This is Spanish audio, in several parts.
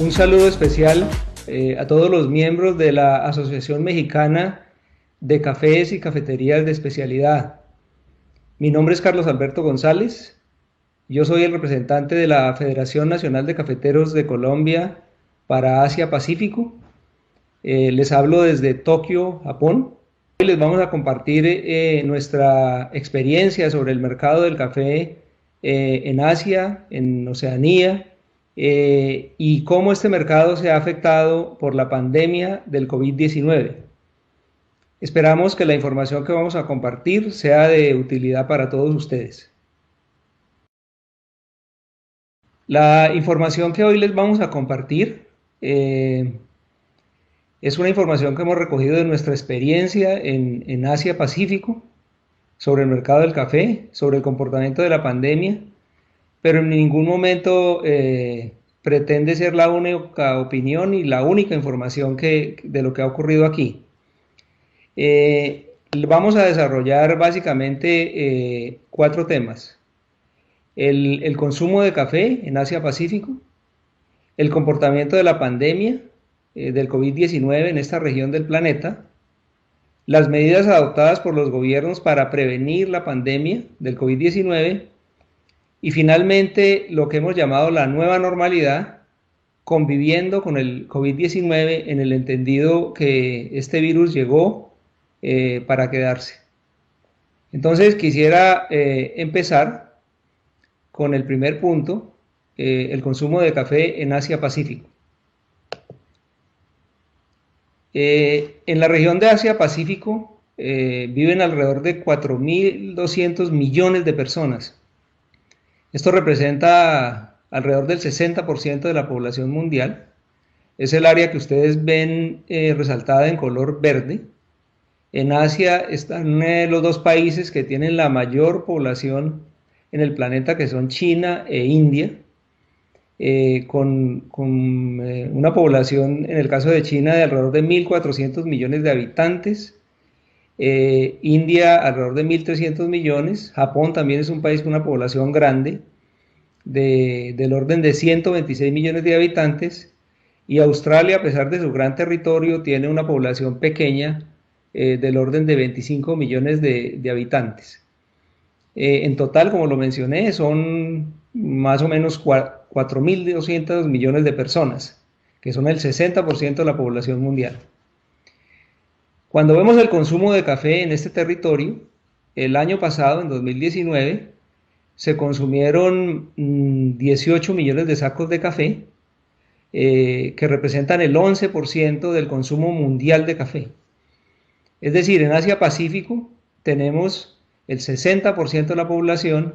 Un saludo especial a todos los miembros de la Asociación Mexicana de Cafés y Cafeterías de Especialidad. Mi nombre es Carlos Alberto González. Yo soy el representante de la Federación Nacional de Cafeteros de Colombia para Asia-Pacífico. Les hablo desde Tokio, Japón. Hoy les vamos a compartir nuestra experiencia sobre el mercado del café en Asia, en Oceanía, y cómo este mercado se ha afectado por la pandemia del COVID-19. Esperamos que la información que vamos a compartir sea de utilidad para todos ustedes. La información que hoy les vamos a compartir es una información que hemos recogido de nuestra experiencia en Asia-Pacífico sobre el mercado del café, sobre el comportamiento de la pandemia, pero en ningún momento pretende ser la única opinión y la única información de lo que ha ocurrido aquí. Vamos a desarrollar básicamente 4 temas. El consumo de café en Asia-Pacífico, el comportamiento de la pandemia del COVID-19 en esta región del planeta, las medidas adoptadas por los gobiernos para prevenir la pandemia del COVID-19 y finalmente lo que hemos llamado la nueva normalidad, conviviendo con el COVID-19 en el entendido que este virus llegó para quedarse. Entonces quisiera empezar con el primer punto, el consumo de café en Asia-Pacífico. En la región de Asia-Pacífico viven alrededor de 4.200 millones de personas. Esto representa alrededor del 60% de la población mundial. Es el área que ustedes ven resaltada en color verde. En Asia están los 2 países que tienen la mayor población en el planeta, que son China e India, con una población, en el caso de China, de alrededor de 1.400 millones de habitantes, India alrededor de 1.300 millones, Japón también es un país con una población grande, del orden de 126 millones de habitantes, y Australia, a pesar de su gran territorio, tiene una población pequeña del orden de 25 millones de habitantes. En total, como lo mencioné, son más o menos 4.200 millones de personas, que son el 60% de la población mundial. Cuando vemos el consumo de café en este territorio, el año pasado, en 2019, se consumieron 18 millones de sacos de café, que representan el 11% del consumo mundial de café. Es decir, en Asia-Pacífico tenemos el 60% de la población,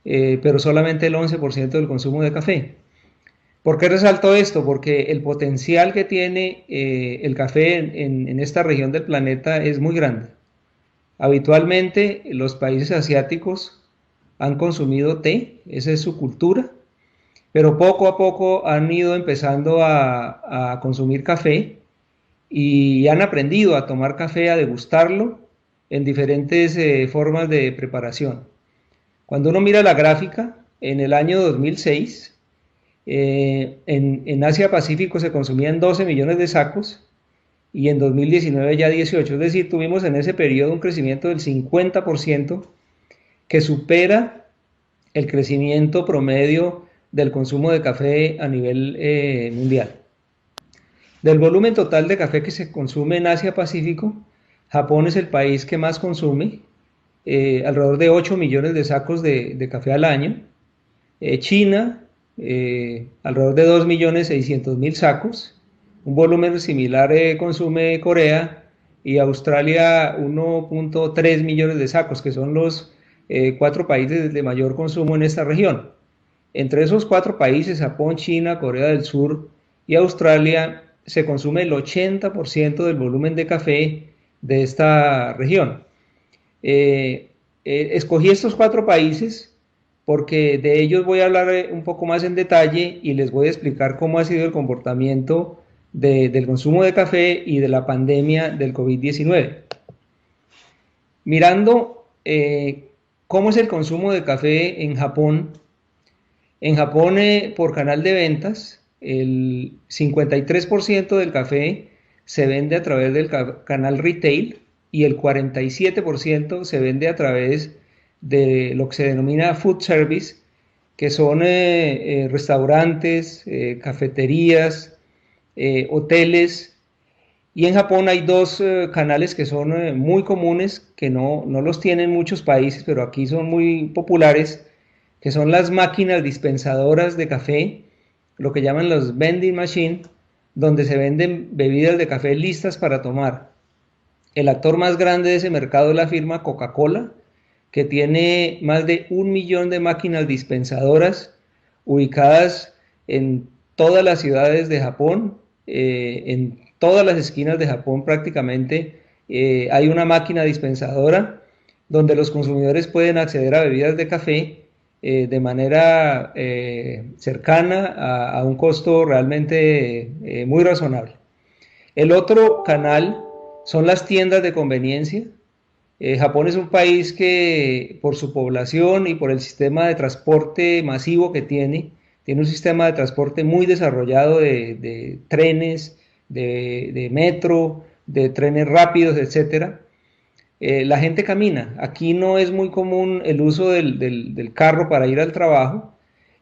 pero solamente el 11% del consumo de café. ¿Por qué resalto esto? Porque el potencial que tiene el café en esta región del planeta es muy grande. Habitualmente los países asiáticos han consumido té, esa es su cultura, pero poco a poco han ido empezando a consumir café y han aprendido a tomar café, a degustarlo en diferentes formas de preparación. Cuando uno mira la gráfica, en el año 2006, en Asia-Pacífico se consumían 12 millones de sacos y en 2019 ya 18, es decir, tuvimos en ese periodo un crecimiento del 50% que supera el crecimiento promedio del consumo de café a nivel mundial. Del volumen total de café que se consume en Asia-Pacífico, Japón es el país que más consume, alrededor de 8 millones de sacos de café al año. China, alrededor de 2.600.000 sacos. Un volumen similar consume Corea y Australia 1.3 millones de sacos, que son los 4 países de mayor consumo en esta región. Entre esos 4 países, Japón, China, Corea del Sur y Australia, se consume el 80% del volumen de café de esta región. Escogí estos 4 países porque de ellos voy a hablar un poco más en detalle y les voy a explicar cómo ha sido el comportamiento del consumo de café y de la pandemia del COVID-19. Mirando cómo es el consumo de café en Japón. En Japón, por canal de ventas, el 53% del café se vende a través del canal retail y el 47% se vende a través de lo que se denomina food service, que son restaurantes, cafeterías, hoteles. Y en Japón hay dos canales que son muy comunes, que no los tienen muchos países, pero aquí son muy populares, que son las máquinas dispensadoras de café, lo que llaman los vending machine, donde se venden bebidas de café listas para tomar. El actor más grande de ese mercado es la firma Coca-Cola, que tiene más de 1 millón de máquinas dispensadoras ubicadas en todas las ciudades de Japón, en todas las esquinas de Japón prácticamente hay una máquina dispensadora donde los consumidores pueden acceder a bebidas de café de manera cercana a un costo realmente muy razonable. El otro canal son las tiendas de conveniencia. Japón es un país que por su población y por el sistema de transporte masivo que tiene un sistema de transporte muy desarrollado de trenes, de metro, de trenes rápidos, etcétera. La gente camina. Aquí no es muy común el uso del carro para ir al trabajo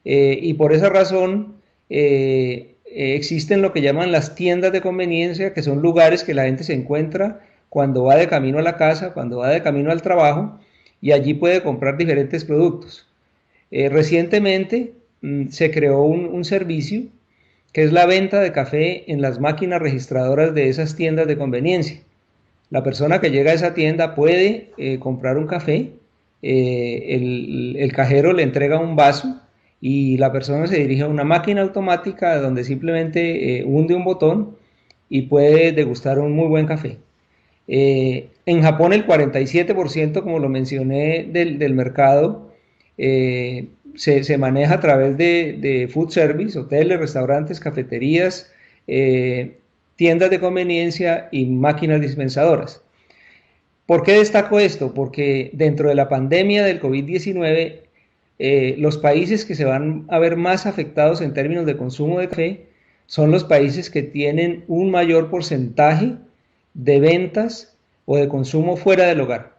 y por esa razón existen lo que llaman las tiendas de conveniencia, que son lugares que la gente se encuentra cuando va de camino a la casa, cuando va de camino al trabajo, y allí puede comprar diferentes productos. Recientemente se creó un servicio que es la venta de café en las máquinas registradoras de esas tiendas de conveniencia. La persona que llega a esa tienda puede comprar un café, el cajero le entrega un vaso y la persona se dirige a una máquina automática donde simplemente hunde un botón y puede degustar un muy buen café. En Japón el 47%, como lo mencioné, del mercado se maneja a través de food service, hoteles, restaurantes, cafeterías, tiendas de conveniencia y máquinas dispensadoras. ¿Por qué destaco esto? Porque dentro de la pandemia del COVID-19, los países que se van a ver más afectados en términos de consumo de café son los países que tienen un mayor porcentaje de ventas o de consumo fuera del hogar.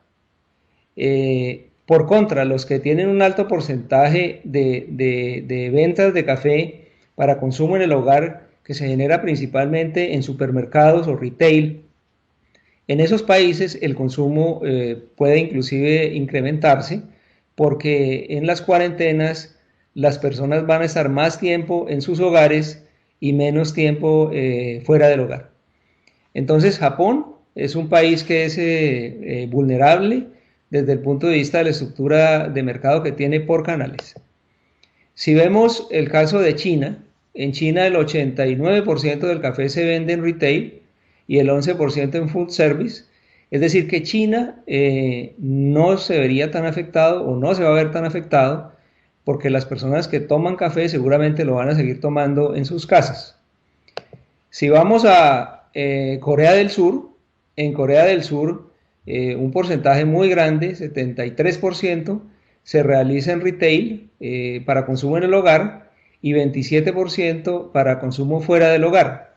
Por contra, los que tienen un alto porcentaje de ventas de café para consumo en el hogar, que se genera principalmente en supermercados o retail, en esos países el consumo puede inclusive incrementarse porque en las cuarentenas las personas van a estar más tiempo en sus hogares y menos tiempo fuera del hogar. Entonces Japón es un país que es vulnerable desde el punto de vista de la estructura de mercado que tiene por canales. Si vemos el caso de China, en China el 89% del café se vende en retail y el 11% en food service, es decir que China no se vería tan afectado o no se va a ver tan afectado porque las personas que toman café seguramente lo van a seguir tomando en sus casas. Si vamos a Corea del Sur, en Corea del Sur un porcentaje muy grande, 73%, se realiza en retail para consumo en el hogar y 27% para consumo fuera del hogar.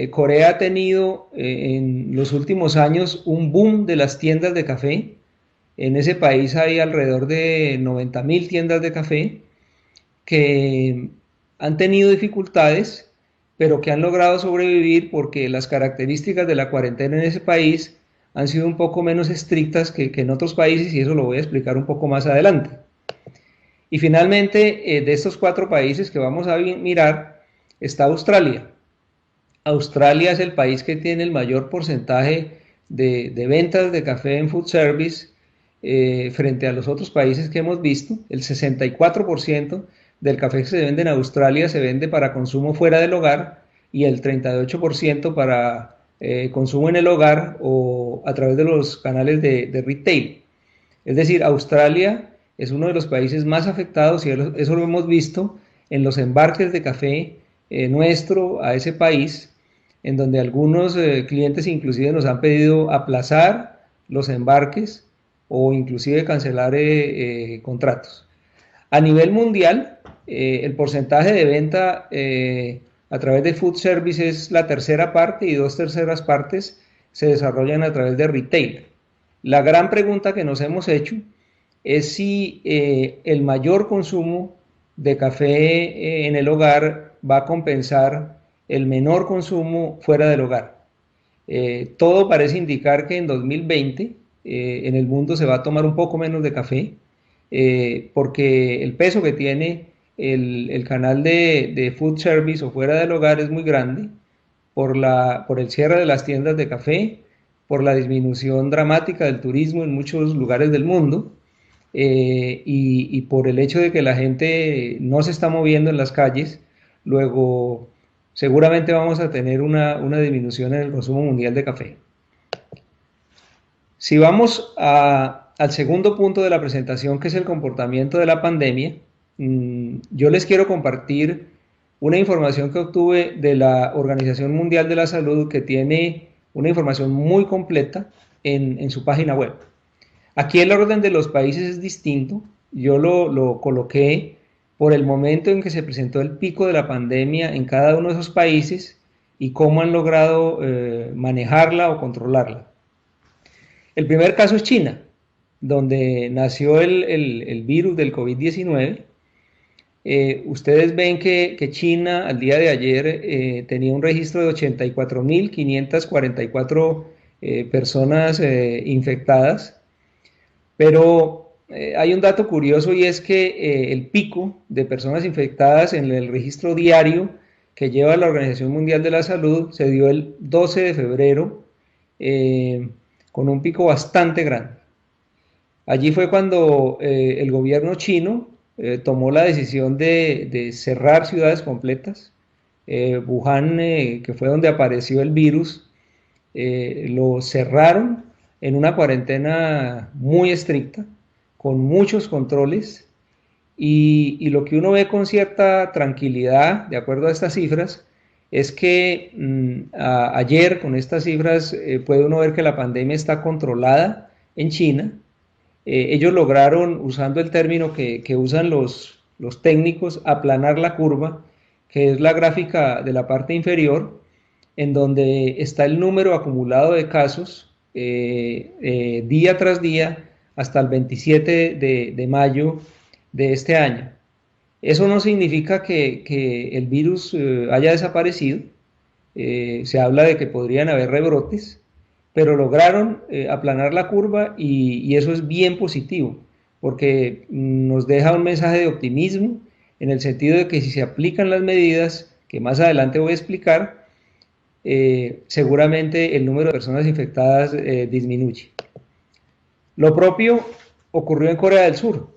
Corea ha tenido en los últimos años un boom de las tiendas de café. En ese país hay alrededor de 90.000 tiendas de café que han tenido dificultades, pero que han logrado sobrevivir porque las características de la cuarentena en ese país han sido un poco menos estrictas que en otros países y eso lo voy a explicar un poco más adelante. Y finalmente, de estos 4 países que vamos a mirar, está Australia. Australia es el país que tiene el mayor porcentaje de ventas de café en food service frente a los otros países que hemos visto. El 64% del café que se vende en Australia se vende para consumo fuera del hogar y el 38% para consumo en el hogar o a través de los canales de retail. Es decir, Australia es uno de los países más afectados y eso lo hemos visto en los embarques de café nuestro a ese país, en donde algunos clientes inclusive nos han pedido aplazar los embarques o inclusive cancelar contratos. A nivel mundial, el porcentaje de venta a través de food service es la tercera parte y 2/3 se desarrollan a través de retail. La gran pregunta que nos hemos hecho es si el mayor consumo de café en el hogar va a compensar el menor consumo fuera del hogar. Todo parece indicar que en 2020 en el mundo se va a tomar un poco menos de café, porque el peso que tiene el canal de food service o fuera del hogar es muy grande por el cierre de las tiendas de café, por la disminución dramática del turismo en muchos lugares del mundo, y por el hecho de que la gente no se está moviendo en las calles. Luego seguramente vamos a tener una disminución en el consumo mundial de café. Si vamos al segundo punto de la presentación, que es el comportamiento de la pandemia, yo les quiero compartir una información que obtuve de la Organización Mundial de la Salud, que tiene una información muy completa en su página web. Aquí el orden de los países es distinto. Yo lo coloqué por el momento en que se presentó el pico de la pandemia en cada uno de esos países y cómo han logrado manejarla o controlarla. El primer caso es China, donde nació el virus del COVID-19. Ustedes ven que China al día de ayer tenía un registro de 84.544 personas infectadas, pero hay un dato curioso, y es que el pico de personas infectadas en el registro diario que lleva la Organización Mundial de la Salud se dio el 12 de febrero, con un pico bastante grande. Allí fue cuando el gobierno chino tomó la decisión de cerrar ciudades completas. Wuhan, que fue donde apareció el virus, lo cerraron en una cuarentena muy estricta, con muchos controles, y lo que uno ve con cierta tranquilidad, de acuerdo a estas cifras, es que ayer con estas cifras puede uno ver que la pandemia está controlada en China. Ellos lograron, usando el término que usan los técnicos, aplanar la curva, que es la gráfica de la parte inferior, en donde está el número acumulado de casos día tras día hasta el 27 de mayo de este año. Eso no significa que el virus haya desaparecido. Se habla de que podrían haber rebrotes, pero lograron aplanar la curva, y eso es bien positivo, porque nos deja un mensaje de optimismo, en el sentido de que si se aplican las medidas que más adelante voy a explicar, seguramente el número de personas infectadas disminuye. Lo propio ocurrió en Corea del Sur.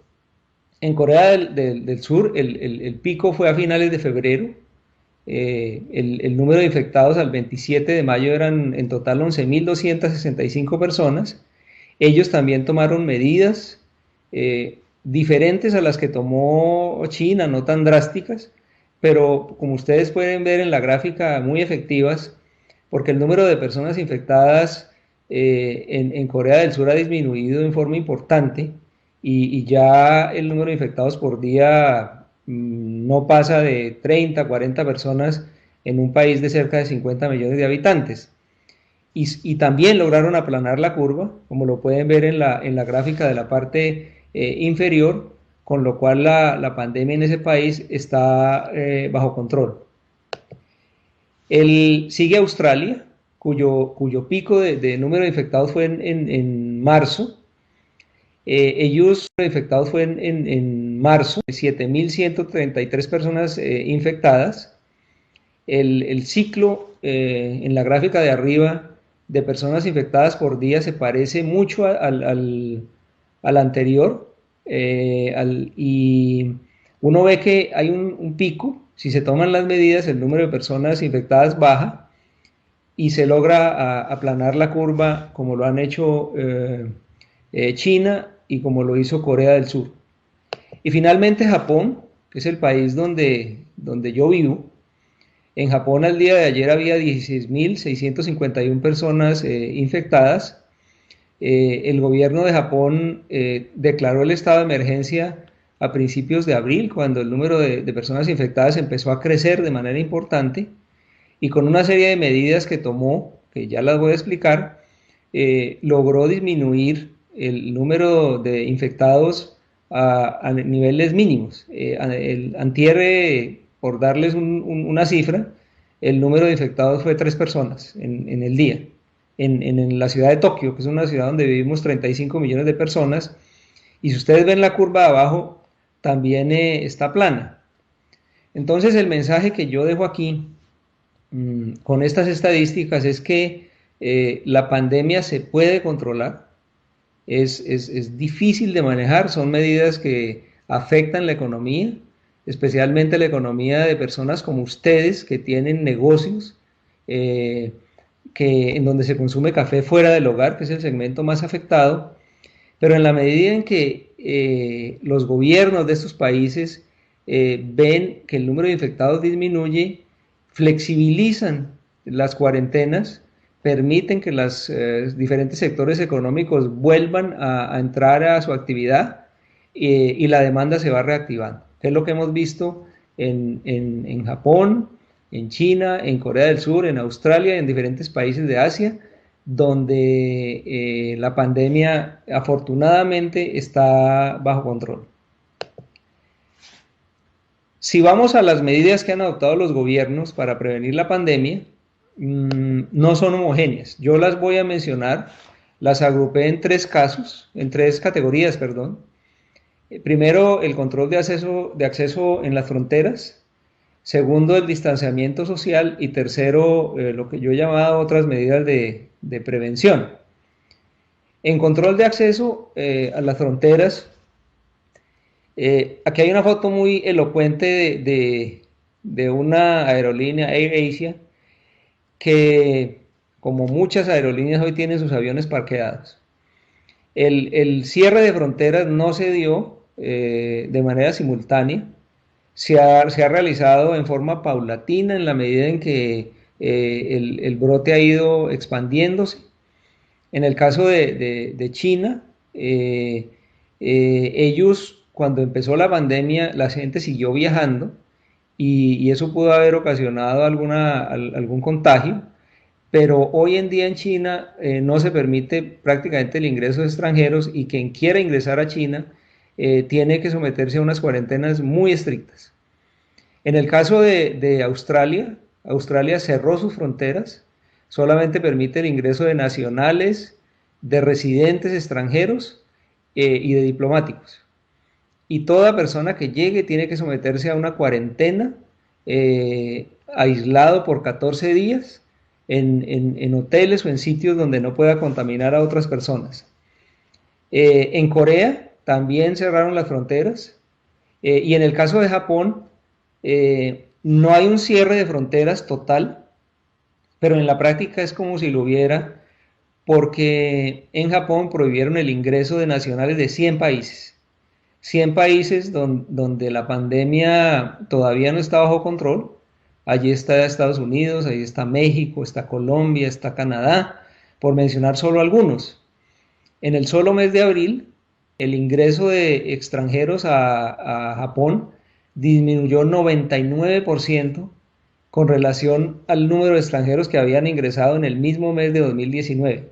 En Corea del Sur el pico fue a finales de febrero. El número de infectados al 27 de mayo eran en total 11.265 personas. Ellos también tomaron medidas diferentes a las que tomó China, no tan drásticas, pero como ustedes pueden ver en la gráfica, muy efectivas, porque el número de personas infectadas en Corea del Sur ha disminuido en forma importante, y ya el número de infectados por día no pasa de 30, 40 personas en un país de cerca de 50 millones de habitantes. Y también lograron aplanar la curva, como lo pueden ver en la gráfica de la parte inferior, con lo cual la pandemia en ese país está bajo control. Sigue Australia, cuyo pico de número de infectados fue en marzo. Ellos infectados fue en marzo, 7.133 personas infectadas. El ciclo en la gráfica de arriba de personas infectadas por día se parece mucho al anterior, y uno ve que hay un pico. Si se toman las medidas, el número de personas infectadas baja y se logra aplanar la curva, como lo han hecho China y como lo hizo Corea del Sur. Y finalmente Japón, que es el país donde yo vivo. En Japón al día de ayer había 16.651 personas infectadas. El gobierno de Japón declaró el estado de emergencia a principios de abril, cuando el número de personas infectadas empezó a crecer de manera importante, y con una serie de medidas que tomó, que ya las voy a explicar, logró disminuir el número de infectados a niveles mínimos. Antier, por darles una cifra, el número de infectados fue 3 personas en el día. En la ciudad de Tokio, que es una ciudad donde vivimos 35 millones de personas, y si ustedes ven la curva de abajo, también está plana. Entonces el mensaje que yo dejo aquí con estas estadísticas es que la pandemia se puede controlar, es difícil de manejar, son medidas que afectan la economía, especialmente la economía de personas como ustedes que tienen negocios en donde se consume café fuera del hogar, que es el segmento más afectado, pero en la medida en que los gobiernos de estos países ven que el número de infectados disminuye, flexibilizan las cuarentenas, permiten que los diferentes sectores económicos vuelvan a entrar a su actividad y la demanda se va reactivando. Es lo que hemos visto en Japón, en China, en Corea del Sur, en Australia, en diferentes países de Asia, donde la pandemia afortunadamente está bajo control. Si vamos a las medidas que han adoptado los gobiernos para prevenir la pandemia, no son homogéneas. Yo las voy a mencionar, las agrupé en tres categorías, perdón. Primero, el control de acceso en las fronteras. Segundo, el distanciamiento social. Y tercero, lo que yo he llamado otras medidas de prevención. En control de acceso a las fronteras, aquí hay una foto muy elocuente de una aerolínea, AirAsia, que como muchas aerolíneas hoy tienen sus aviones parqueados. El cierre de fronteras no se dio de manera simultánea, se ha realizado en forma paulatina en la medida en que el brote ha ido expandiéndose. En el caso de China, ellos cuando empezó la pandemia, la gente siguió viajando y eso pudo haber ocasionado algún contagio, pero hoy en día en China no se permite prácticamente el ingreso de extranjeros y quien quiera ingresar a China tiene que someterse a unas cuarentenas muy estrictas. En el caso de Australia, Australia cerró sus fronteras, solamente permite el ingreso de nacionales, de residentes extranjeros y de diplomáticos. Y toda persona que llegue tiene que someterse a una cuarentena aislado por 14 días en hoteles o en sitios donde no pueda contaminar a otras personas. En Corea también cerraron las fronteras y en el caso de Japón no hay un cierre de fronteras total, pero en la práctica es como si lo hubiera, porque en Japón prohibieron el ingreso de nacionales de 100 países. 100 países donde la pandemia todavía no está bajo control. Allí está Estados Unidos, allí está México, está Colombia, está Canadá, por mencionar solo algunos. En el solo mes de abril, el ingreso de extranjeros a Japón disminuyó 99% con relación al número de extranjeros que habían ingresado en el mismo mes de 2019.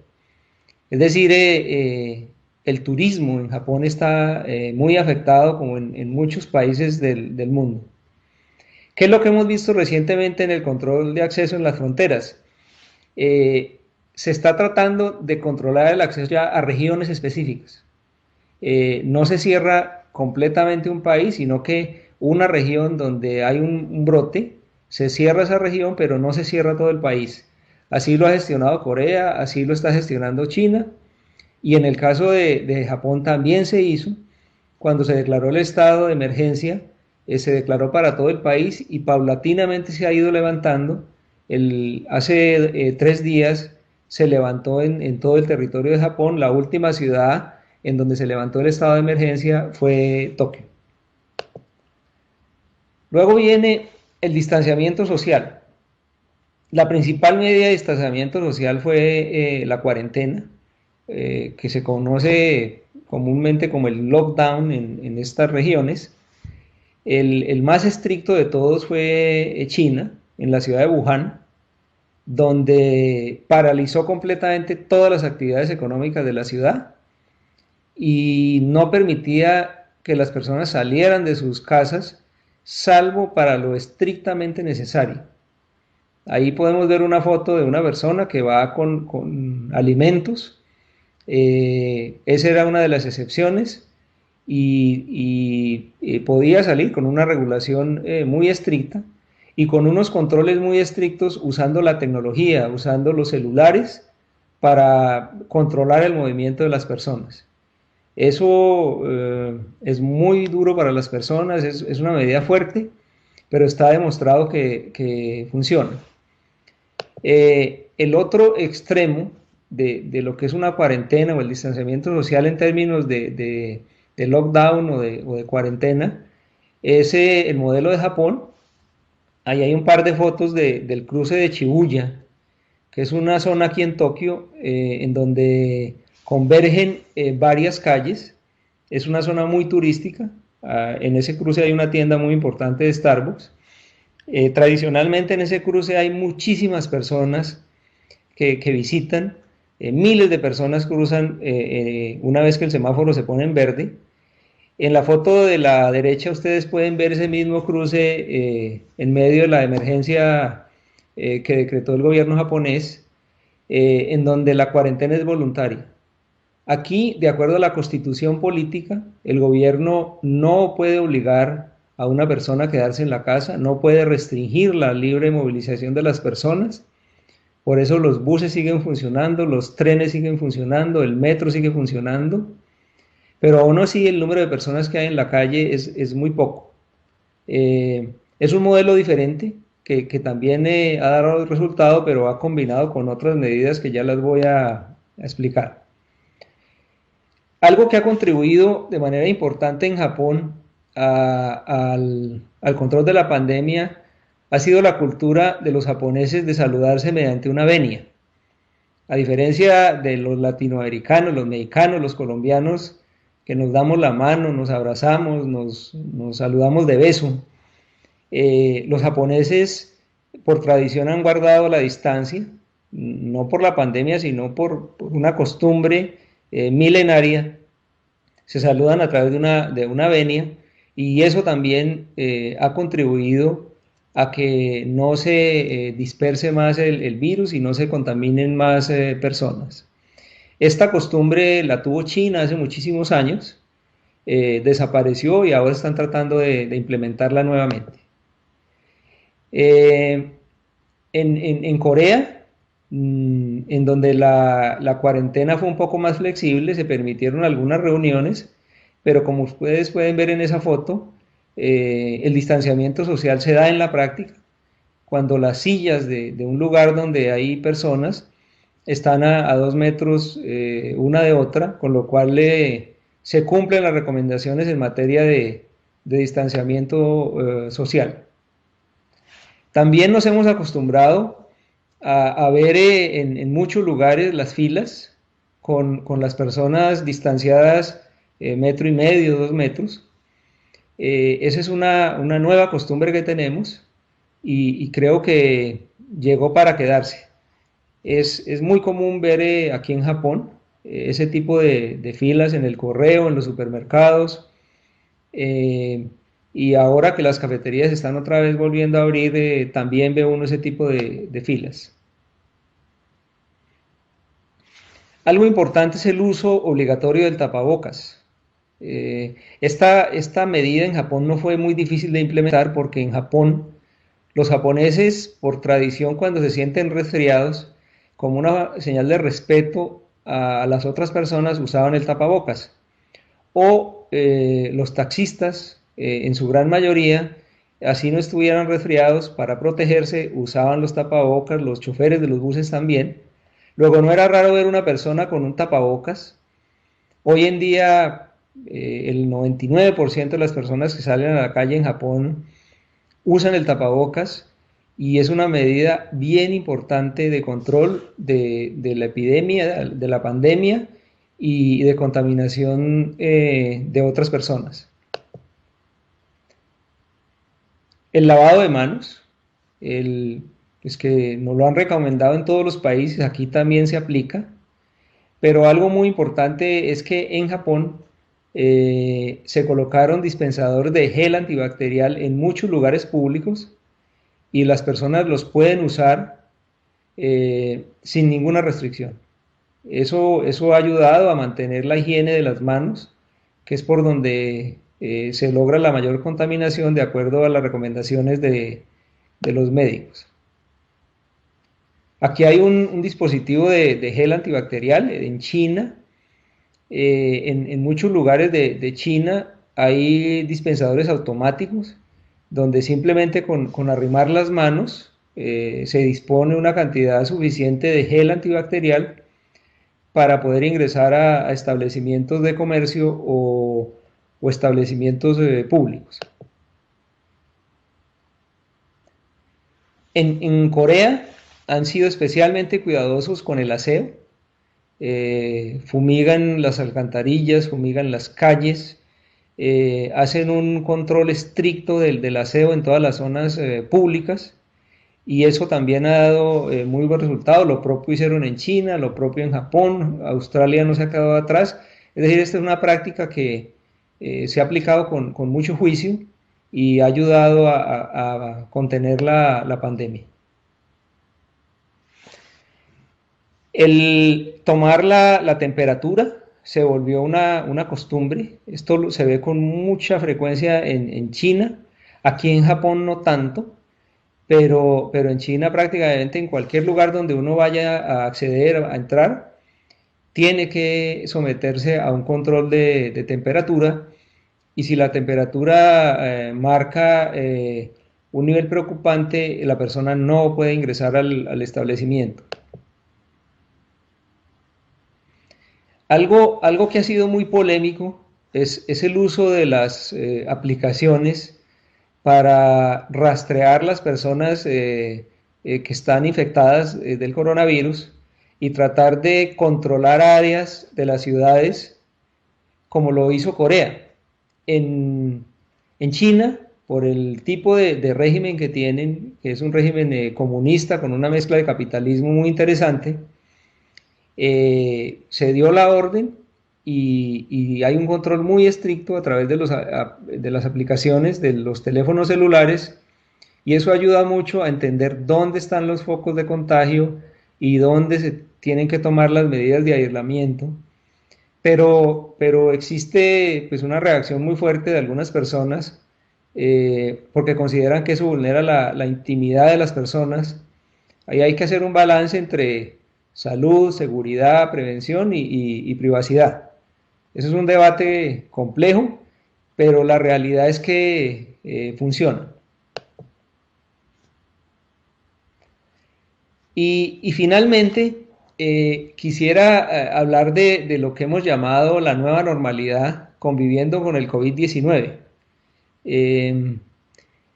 Es decir, el turismo en Japón está muy afectado como en muchos países del mundo. ¿Qué es lo que hemos visto recientemente en el control de acceso en las fronteras? Se está tratando de controlar el acceso ya a regiones específicas. No se cierra completamente un país, sino que una región donde hay un brote, se cierra esa región, pero no se cierra todo el país. Así lo ha gestionado Corea, así lo está gestionando China, y en el caso de Japón también se hizo. Cuando se declaró el estado de emergencia, se declaró para todo el país y paulatinamente se ha ido levantando. Hace 3 días se levantó en todo el territorio de Japón. La última ciudad en donde se levantó el estado de emergencia fue Tokio. Luego viene el distanciamiento social. La principal medida de distanciamiento social fue la cuarentena, que se conoce comúnmente como el lockdown en estas regiones. El más estricto de todos fue China, en la ciudad de Wuhan, donde paralizó completamente todas las actividades económicas de la ciudad y no permitía que las personas salieran de sus casas, salvo para lo estrictamente necesario. Ahí podemos ver una foto de una persona que va con alimentos. Esa era una de las excepciones y podía salir con una regulación muy estricta y con unos controles muy estrictos usando la tecnología, usando los celulares para controlar el movimiento de las personas. Eso es muy duro para las personas, es una medida fuerte, pero está demostrado que funciona. El otro extremo de lo que es una cuarentena o el distanciamiento social en términos de lockdown o de cuarentena es el modelo de Japón. Ahí hay un par de fotos del cruce de Shibuya, que es una zona aquí en Tokio en donde convergen varias calles. Es una zona muy turística. En ese cruce hay una tienda muy importante de Starbucks. Tradicionalmente en ese cruce hay muchísimas personas que visitan, miles de personas cruzan una vez que el semáforo se pone en verde. En la foto de la derecha ustedes pueden ver ese mismo cruce en medio de la emergencia que decretó el gobierno japonés, en donde la cuarentena es voluntaria. Aquí, de acuerdo a la constitución política, el gobierno no puede obligar a una persona a quedarse en la casa, no puede restringir la libre movilización de las personas. Por eso los buses siguen funcionando, los trenes siguen funcionando, el metro sigue funcionando, pero aún así el número de personas que hay en la calle es muy poco. Es un modelo diferente que también ha dado resultado, pero ha combinado con otras medidas que ya las voy a explicar. Algo que ha contribuido de manera importante en Japón al control de la pandemia ha sido la cultura de los japoneses de saludarse mediante una venia. A diferencia de los latinoamericanos, los mexicanos, los colombianos, que nos damos la mano, nos abrazamos, nos saludamos de beso, los japoneses por tradición han guardado la distancia, no por la pandemia, sino por una costumbre milenaria. Se saludan a través de una venia y eso también ha contribuido a que no se disperse más el virus y no se contaminen más personas. Esta costumbre la tuvo China hace muchísimos años, desapareció y ahora están tratando de implementarla nuevamente. En Corea, en donde la cuarentena fue un poco más flexible, se permitieron algunas reuniones, pero como ustedes pueden ver en esa foto, el distanciamiento social se da en la práctica, cuando las sillas de un lugar donde hay personas están a 2 metros una de otra, con lo cual se cumplen las recomendaciones en materia de distanciamiento social. También nos hemos acostumbrado a ver en muchos lugares las filas con las personas distanciadas metro y medio, 2 metros. Esa es una nueva costumbre que tenemos y creo que llegó para quedarse. Es muy común ver aquí en Japón ese tipo de filas en el correo, en los supermercados, y ahora que las cafeterías están otra vez volviendo a abrir, también ve uno ese tipo de filas. Algo importante es el uso obligatorio del tapabocas. Esta medida en Japón no fue muy difícil de implementar porque en Japón los japoneses, por tradición, cuando se sienten resfriados, como una señal de respeto a las otras personas, usaban el tapabocas. O los taxistas, en su gran mayoría, así no estuvieran resfriados, para protegerse, usaban los tapabocas, los choferes de los buses también. Luego no era raro ver una persona con un tapabocas. Hoy en día el 99% de las personas que salen a la calle en Japón usan el tapabocas y es una medida bien importante de control de la epidemia, de la pandemia y de contaminación de otras personas. El lavado de manos, es que nos lo han recomendado en todos los países, aquí también se aplica, pero algo muy importante es que en Japón se colocaron dispensadores de gel antibacterial en muchos lugares públicos y las personas los pueden usar sin ninguna restricción. Eso ha ayudado a mantener la higiene de las manos, que es por donde se logra la mayor contaminación de acuerdo a las recomendaciones de los médicos. Aquí hay un dispositivo de gel antibacterial en China. En muchos lugares de China hay dispensadores automáticos donde simplemente con arrimar las manos se dispone una cantidad suficiente de gel antibacterial para poder ingresar a establecimientos de comercio o establecimientos públicos. En Corea han sido especialmente cuidadosos con el aseo, fumigan las alcantarillas, fumigan las calles, hacen un control estricto del aseo en todas las zonas públicas y eso también ha dado muy buen resultado. Lo propio hicieron en China, lo propio en Japón, Australia no se ha quedado atrás. Es decir, esta es una práctica que se ha aplicado con mucho juicio y ha ayudado a contener la pandemia. El tomar la temperatura se volvió una costumbre. Esto se ve con mucha frecuencia en China. Aquí en Japón no tanto, pero en China prácticamente en cualquier lugar donde uno vaya a acceder, a entrar, tiene que someterse a un control de temperatura y si la temperatura marca un nivel preocupante, la persona no puede ingresar al establecimiento. Algo que ha sido muy polémico es el uso de las aplicaciones para rastrear las personas que están infectadas del coronavirus y tratar de controlar áreas de las ciudades como lo hizo Corea. En China, por el tipo de régimen que tienen, que es un régimen comunista con una mezcla de capitalismo muy interesante, se dio la orden y hay un control muy estricto a través de las aplicaciones de los teléfonos celulares y eso ayuda mucho a entender dónde están los focos de contagio y dónde se tienen que tomar las medidas de aislamiento. Pero existe pues una reacción muy fuerte de algunas personas porque consideran que eso vulnera la intimidad de las personas. Ahí hay que hacer un balance entre salud, seguridad, prevención y privacidad. Eso es un debate complejo, pero la realidad es que funciona. Y finalmente, quisiera hablar de lo que hemos llamado la nueva normalidad conviviendo con el COVID-19.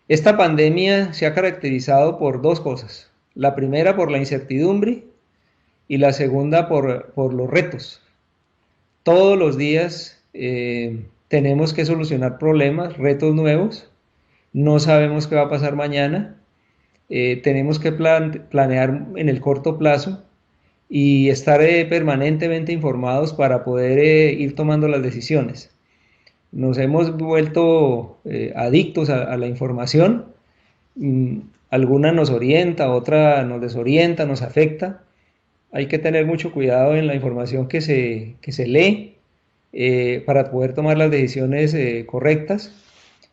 Esta pandemia se ha caracterizado por dos cosas. La primera por la incertidumbre y la segunda por los retos. Todos los días tenemos que solucionar problemas, retos nuevos. No sabemos qué va a pasar mañana. Tenemos que planear en el corto plazo y estar permanentemente informados para poder ir tomando las decisiones. Nos hemos vuelto adictos a la información. Alguna nos orienta, otra nos desorienta, nos afecta. Hay que tener mucho cuidado en la información que se lee para poder tomar las decisiones correctas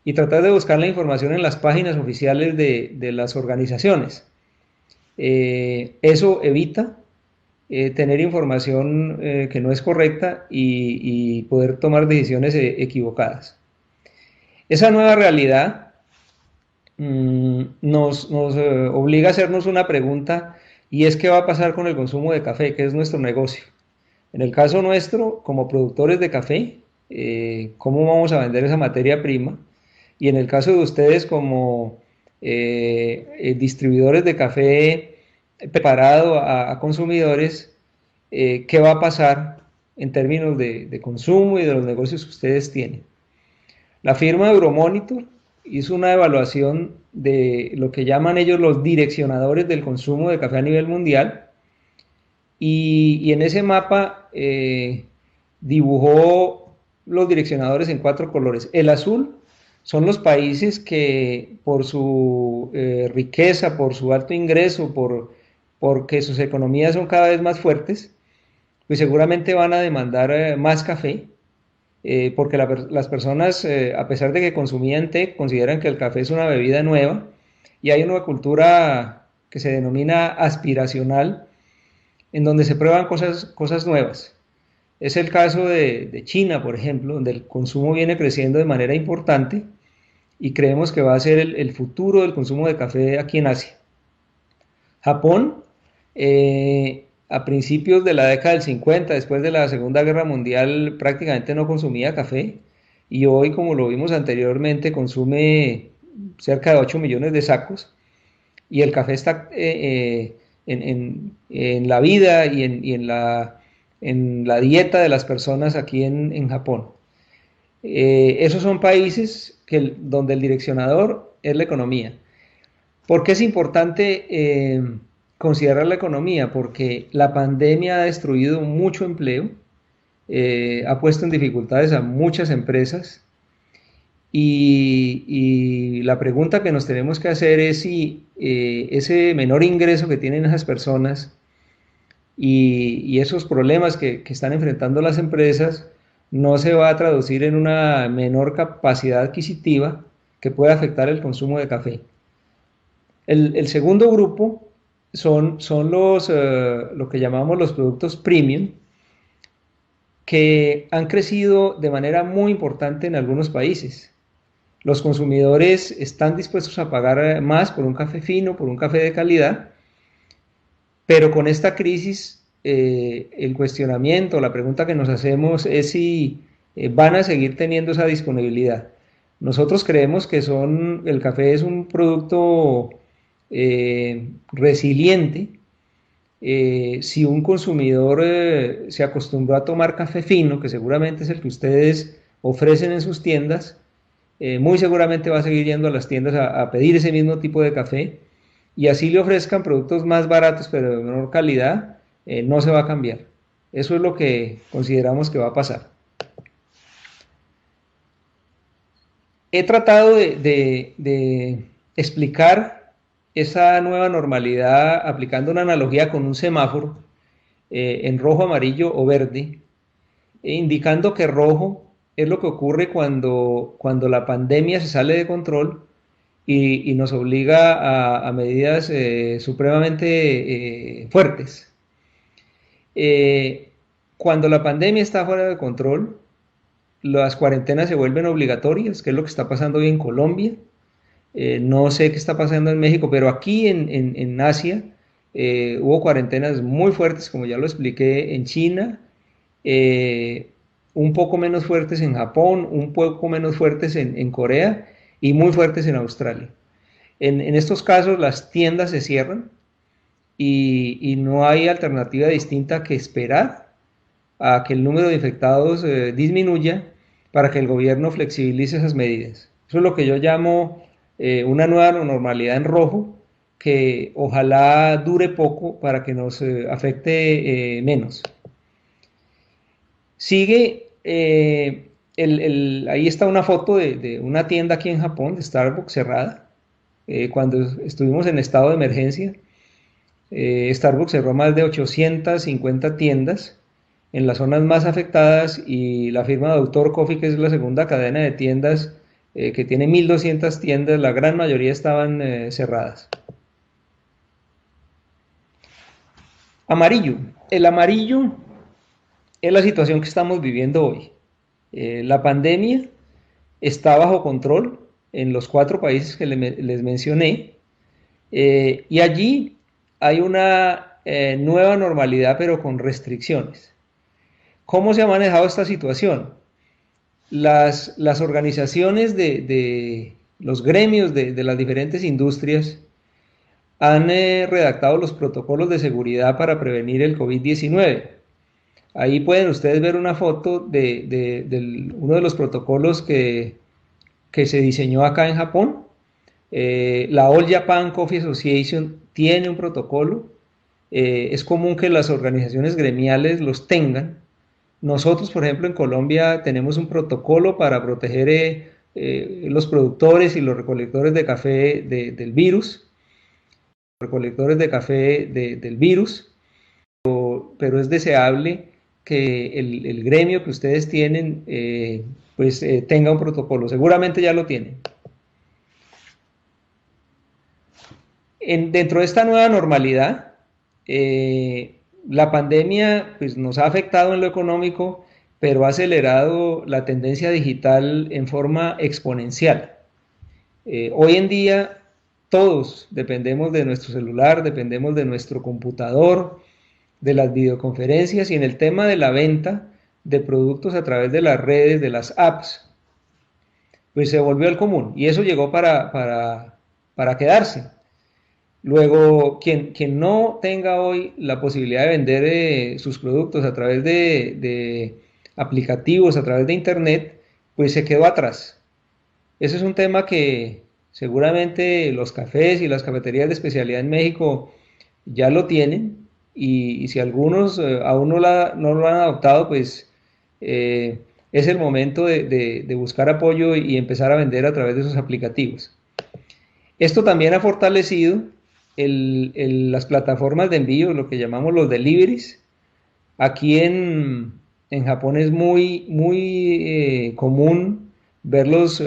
y tratar de buscar la información en las páginas oficiales de las organizaciones. Eso evita tener información que no es correcta y poder tomar decisiones equivocadas. Esa nueva realidad nos obliga a hacernos una pregunta y es qué va a pasar con el consumo de café, que es nuestro negocio. En el caso nuestro, como productores de café, ¿cómo vamos a vender esa materia prima? Y en el caso de ustedes como distribuidores de café preparado a consumidores, ¿qué va a pasar en términos de consumo y de los negocios que ustedes tienen. La firma Euromonitor hizo una evaluación de lo que llaman ellos los direccionadores del consumo de café a nivel mundial y en ese mapa dibujó los direccionadores en 4 colores. El azul son los países que por su riqueza, por su alto ingreso, porque sus economías son cada vez más fuertes, pues seguramente van a demandar más café, porque las personas, a pesar de que consumían té, consideran que el café es una bebida nueva y hay una cultura que se denomina aspiracional, en donde se prueban cosas nuevas. Es el caso de China, por ejemplo, donde el consumo viene creciendo de manera importante y creemos que va a ser el futuro del consumo de café aquí en Asia. Japón, a principios de la década del 50, después de la Segunda Guerra Mundial, prácticamente no consumía café y hoy, como lo vimos anteriormente, consume cerca de 8 millones de sacos y el café está en la vida y en la dieta de las personas aquí en Japón. Esos son países donde el direccionador es la economía. ¿Por qué es importante considerar la economía? Porque la pandemia ha destruido mucho empleo, ha puesto en dificultades a muchas empresas y la pregunta que nos tenemos que hacer es si ese menor ingreso que tienen esas personas y esos problemas que están enfrentando las empresas no se va a traducir en una menor capacidad adquisitiva que pueda afectar el consumo de café. El segundo grupo son lo que llamamos los productos premium, que han crecido de manera muy importante en algunos países. Los consumidores están dispuestos a pagar más por un café fino, por un café de calidad, pero con esta crisis el cuestionamiento, la pregunta que nos hacemos es si van a seguir teniendo esa disponibilidad. Nosotros creemos que el café es un producto resiliente. Si un consumidor se acostumbró a tomar café fino, que seguramente es el que ustedes ofrecen en sus tiendas, muy seguramente va a seguir yendo a las tiendas a pedir ese mismo tipo de café y así le ofrezcan productos más baratos pero de menor calidad, no se va a cambiar. Eso es lo que consideramos que va a pasar. He tratado de explicar esa nueva normalidad aplicando una analogía con un semáforo en rojo, amarillo o verde, indicando que rojo es lo que ocurre cuando la pandemia se sale de control y nos obliga a medidas supremamente fuertes. Cuando la pandemia está fuera de control, las cuarentenas se vuelven obligatorias, que es lo que está pasando hoy en Colombia. No sé qué está pasando en México, pero aquí en Asia hubo cuarentenas muy fuertes, como ya lo expliqué, en China, un poco menos fuertes en Japón, un poco menos fuertes en Corea y muy fuertes en Australia. En estos casos las tiendas se cierran y no hay alternativa distinta que esperar a que el número de infectados disminuya para que el gobierno flexibilice esas medidas. Eso es lo que yo llamo una nueva normalidad en rojo, que ojalá dure poco para que nos afecte menos. Sigue, ahí está una foto de una tienda aquí en Japón, de Starbucks, cerrada. Cuando estuvimos en estado de emergencia, Starbucks cerró más de 850 tiendas en las zonas más afectadas y la firma Doctor Coffee, que es la segunda cadena de tiendas, que tiene 1.200 tiendas, la gran mayoría estaban cerradas. Amarillo. El amarillo es la situación que estamos viviendo hoy. La pandemia está bajo control en los 4 países que les mencioné y allí hay una nueva normalidad pero con restricciones. ¿Cómo se ha manejado esta situación? Las organizaciones de los gremios de las diferentes industrias han redactado los protocolos de seguridad para prevenir el COVID-19. Ahí pueden ustedes ver una foto de uno de los protocolos que se diseñó acá en Japón. La All Japan Coffee Association tiene un protocolo. Es común que las organizaciones gremiales los tengan. Nosotros, por ejemplo, en Colombia tenemos un protocolo para proteger los productores y los recolectores de café del virus, del virus, pero es deseable que el gremio que ustedes tienen tenga un protocolo. Seguramente ya lo tienen. Dentro de esta nueva normalidad, la pandemia pues, nos ha afectado en lo económico, pero ha acelerado la tendencia digital en forma exponencial. Hoy en día todos dependemos de nuestro celular, dependemos de nuestro computador, de las videoconferencias y en el tema de la venta de productos a través de las redes, de las apps, pues se volvió el común y eso llegó para quedarse. Luego, quien no tenga hoy la posibilidad de vender sus productos a través de aplicativos, a través de internet, pues se quedó atrás. Ese es un tema que seguramente los cafés y las cafeterías de especialidad en México ya lo tienen y si algunos aún no lo han adoptado, pues eh, es el momento de buscar apoyo y empezar a vender a través de esos aplicativos. Esto también ha fortalecido las plataformas de envío, lo que llamamos los deliveries. Aquí en Japón es muy común ver los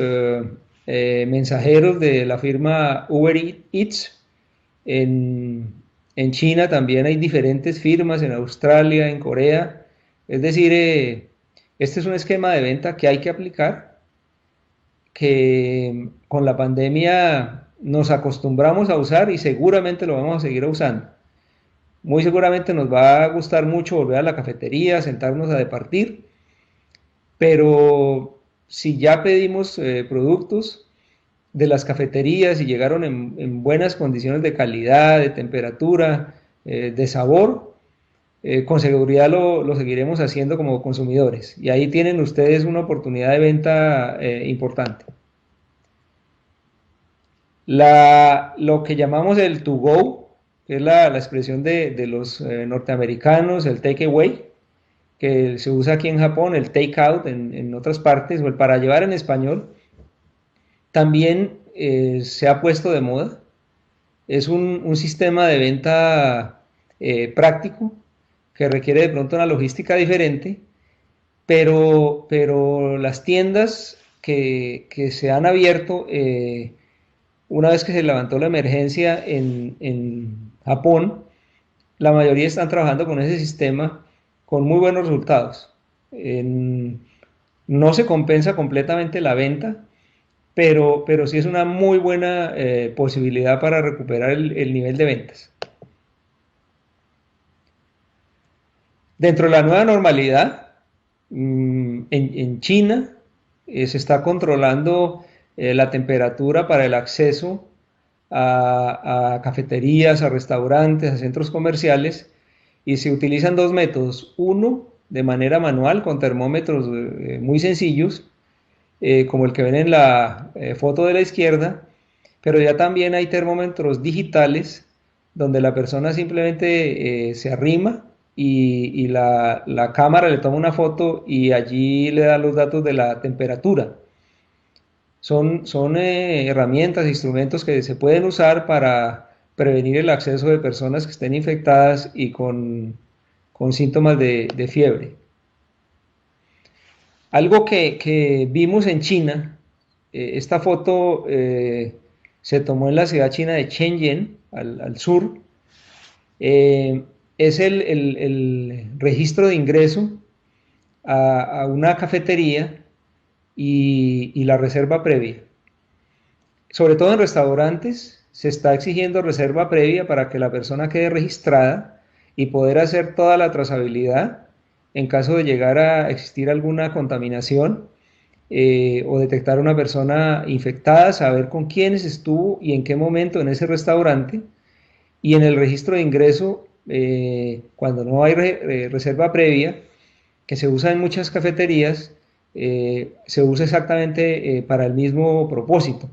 mensajeros de la firma Uber Eats. En China también hay diferentes firmas, en Australia, en Corea. Es decir, este es un esquema de venta que hay que aplicar, que con la pandemia nos acostumbramos a usar y seguramente lo vamos a seguir usando. Muy seguramente nos va a gustar mucho volver a la cafetería, sentarnos a departir, pero si ya pedimos productos de las cafeterías y llegaron en buenas condiciones de calidad, de temperatura, de sabor, con seguridad lo seguiremos haciendo como consumidores. Y ahí tienen ustedes una oportunidad de venta importante. Lo que llamamos el to go, que es la expresión de los norteamericanos, el take away, que se usa aquí en Japón, el take out en otras partes, o el para llevar en español, también se ha puesto de moda. Es un sistema de venta práctico que requiere de pronto una logística diferente, pero las tiendas que se han abierto una vez que se levantó la emergencia en Japón, la mayoría están trabajando con ese sistema con muy buenos resultados. No se compensa completamente la venta, pero sí es una muy buena posibilidad para recuperar el nivel de ventas. Dentro de la nueva normalidad, en China se está controlando la temperatura para el acceso a cafeterías, a restaurantes, a centros comerciales y se utilizan dos métodos. Uno, de manera manual con termómetros muy sencillos, como el que ven en la foto de la izquierda, pero ya también hay termómetros digitales donde la persona simplemente se arrima y la cámara le toma una foto y allí le da los datos de la temperatura. Son herramientas, instrumentos que se pueden usar para prevenir el acceso de personas que estén infectadas y con síntomas de fiebre. Algo que vimos en China, esta foto se tomó en la ciudad china de Shenzhen, al sur, es el registro de ingreso a una cafetería y la reserva previa. Sobre todo en restaurantes se está exigiendo reserva previa para que la persona quede registrada y poder hacer toda la trazabilidad en caso de llegar a existir alguna contaminación o detectar una persona infectada, saber con quiénes estuvo y en qué momento en ese restaurante. Y en el registro de ingreso, cuando no hay reserva previa, que se usa en muchas cafeterías, se usa exactamente para el mismo propósito.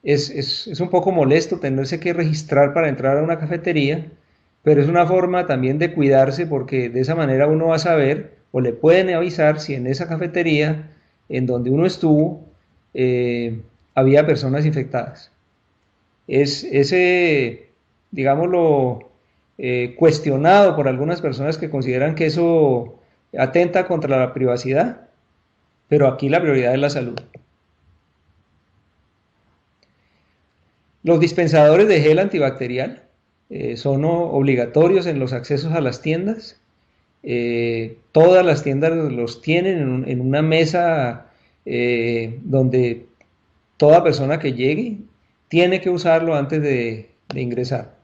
Es un poco molesto tenerse que registrar para entrar a una cafetería, pero es una forma también de cuidarse porque de esa manera uno va a saber o le pueden avisar si en esa cafetería en donde uno estuvo había personas infectadas. Es ese, digámoslo, cuestionado por algunas personas que consideran que eso atenta contra la privacidad, pero aquí la prioridad es la salud. Los dispensadores de gel antibacterial son obligatorios en los accesos a las tiendas. Todas las tiendas los tienen en una mesa donde toda persona que llegue tiene que usarlo antes de ingresar.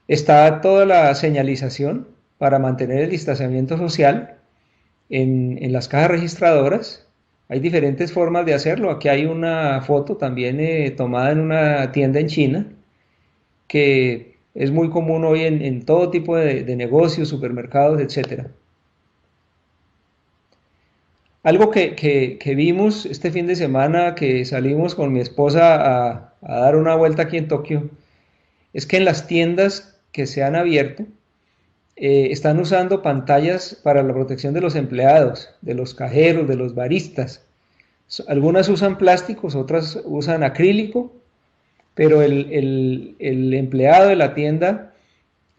Está toda la señalización para mantener el distanciamiento social en las cajas registradoras. Hay diferentes formas de hacerlo. Aquí hay una foto también tomada en una tienda en China, que es muy común hoy en todo tipo de negocios, supermercados, etc. Algo que vimos este fin de semana que salimos con mi esposa a dar una vuelta aquí en Tokio, es que en las tiendas que se han abierto, están usando pantallas para la protección de los empleados, de los cajeros, de los baristas. Algunas usan plásticos, otras usan acrílico, pero el empleado de la tienda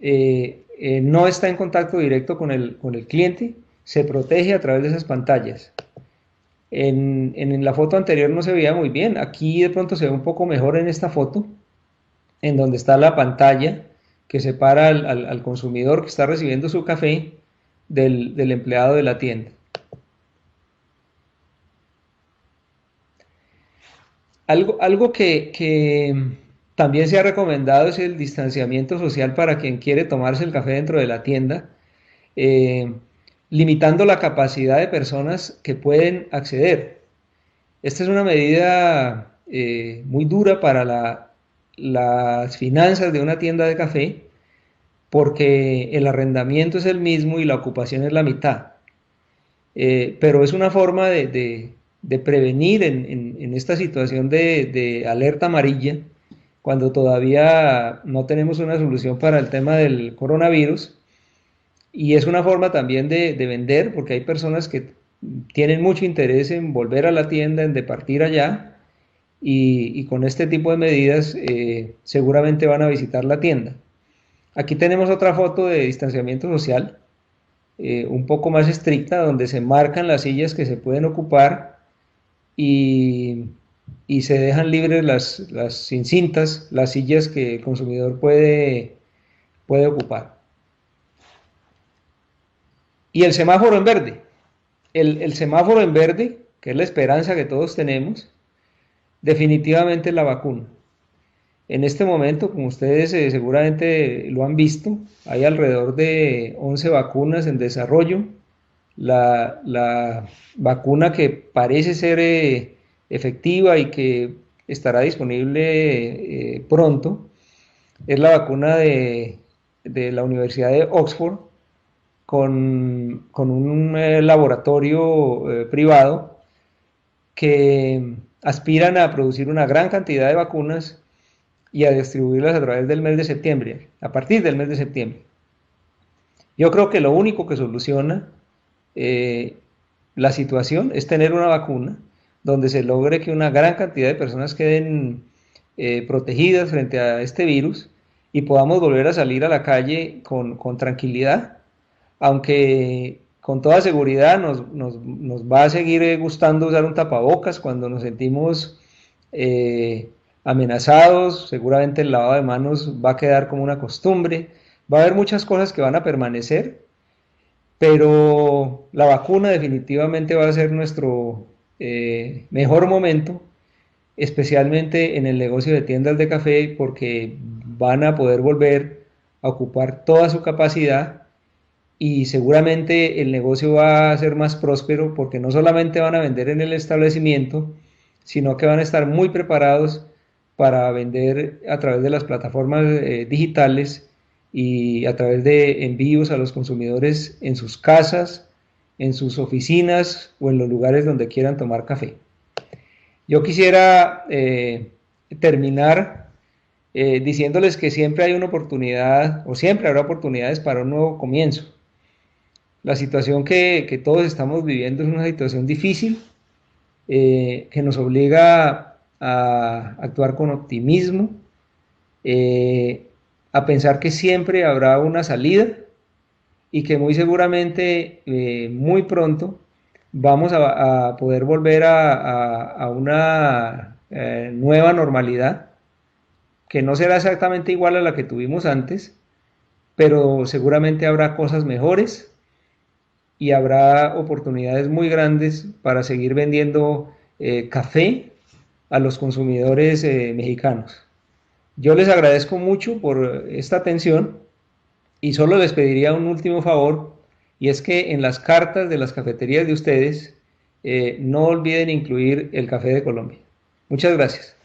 no está en contacto directo con el cliente, se protege a través de esas pantallas. En la foto anterior no se veía muy bien, aquí de pronto se ve un poco mejor en esta foto, en donde está la pantalla que separa al consumidor que está recibiendo su café del empleado de la tienda. Algo que también se ha recomendado es el distanciamiento social para quien quiere tomarse el café dentro de la tienda, eh, limitando la capacidad de personas que pueden acceder. Esta es una medida muy dura para las finanzas de una tienda de café, porque el arrendamiento es el mismo y la ocupación es la mitad. Pero es una forma de prevenir en esta situación de alerta amarilla, cuando todavía no tenemos una solución para el tema del coronavirus, y es una forma también de vender, porque hay personas que tienen mucho interés en volver a la tienda, en departir allá, y con este tipo de medidas seguramente van a visitar la tienda. Aquí tenemos otra foto de distanciamiento social, un poco más estricta, donde se marcan las sillas que se pueden ocupar y, y se dejan libres sin cintas, las sillas que el consumidor puede ocupar. Y el semáforo en verde. El semáforo en verde, que es la esperanza que todos tenemos, definitivamente es la vacuna. En este momento, como ustedes seguramente lo han visto, hay alrededor de 11 vacunas en desarrollo. La vacuna que parece ser efectiva y que estará disponible pronto es la vacuna de la Universidad de Oxford con un laboratorio privado que aspiran a producir una gran cantidad de vacunas y a distribuirlas a través del mes de septiembre, a partir del mes de septiembre. Yo creo que lo único que soluciona la situación es tener una vacuna donde se logre que una gran cantidad de personas queden protegidas frente a este virus y podamos volver a salir a la calle con tranquilidad, aunque con toda seguridad nos va a seguir gustando usar un tapabocas cuando nos sentimos amenazados. Seguramente el lavado de manos va a quedar como una costumbre, va a haber muchas cosas que van a permanecer, pero la vacuna definitivamente va a ser nuestro mejor momento, especialmente en el negocio de tiendas de café, porque van a poder volver a ocupar toda su capacidad y seguramente el negocio va a ser más próspero porque no solamente van a vender en el establecimiento, sino que van a estar muy preparados para vender a través de las plataformas digitales y a través de envíos a los consumidores en sus casas, en sus oficinas o en los lugares donde quieran tomar café. Yo quisiera terminar diciéndoles que siempre hay una oportunidad o siempre habrá oportunidades para un nuevo comienzo. La situación que todos estamos viviendo es una situación difícil que nos obliga a actuar con optimismo, eh, a pensar que siempre habrá una salida y que muy seguramente muy pronto vamos a poder volver a una nueva normalidad que no será exactamente igual a la que tuvimos antes, pero seguramente habrá cosas mejores y habrá oportunidades muy grandes para seguir vendiendo café a los consumidores mexicanos. Yo les agradezco mucho por esta atención y solo les pediría un último favor, y es que en las cartas de las cafeterías de ustedes no olviden incluir el café de Colombia. Muchas gracias.